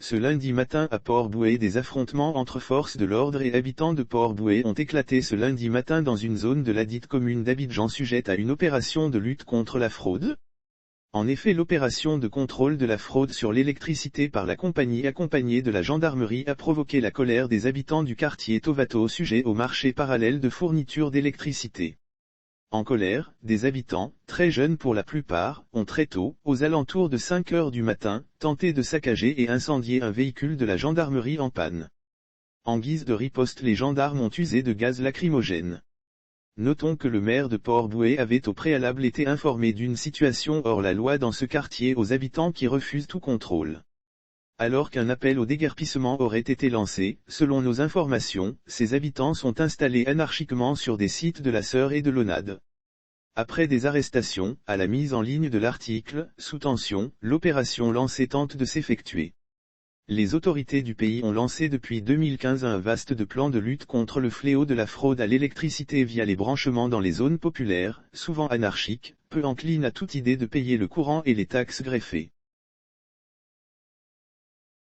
Ce lundi matin à Port-Bouët, des affrontements entre forces de l'ordre et habitants de Port-Bouët ont éclaté ce lundi matin dans une zone de ladite commune d'Abidjan sujette à une opération de lutte contre la fraude. En effet, l'opération de contrôle de la fraude sur l'électricité par la compagnie accompagnée de la gendarmerie a provoqué la colère des habitants du quartier Tovato sujet au marché parallèle de fourniture d'électricité. En colère, des habitants, très jeunes pour la plupart, ont très tôt, aux alentours de 5 heures du matin, tenté de saccager et incendier un véhicule de la gendarmerie en panne. En guise de riposte, les gendarmes ont usé de gaz lacrymogène. Notons que le maire de Port-Bouët avait au préalable été informé d'une situation hors la loi dans ce quartier aux habitants qui refusent tout contrôle. Alors qu'un appel au déguerpissement aurait été lancé, selon nos informations, ces habitants sont installés anarchiquement sur des sites de la Sœur et de l'Onade. Après des arrestations, à la mise en ligne de l'article, sous tension, l'opération lancée tente de s'effectuer. Les autorités du pays ont lancé depuis 2015 un vaste plan de lutte contre le fléau de la fraude à l'électricité via les branchements dans les zones populaires, souvent anarchiques, peu enclines à toute idée de payer le courant et les taxes greffées.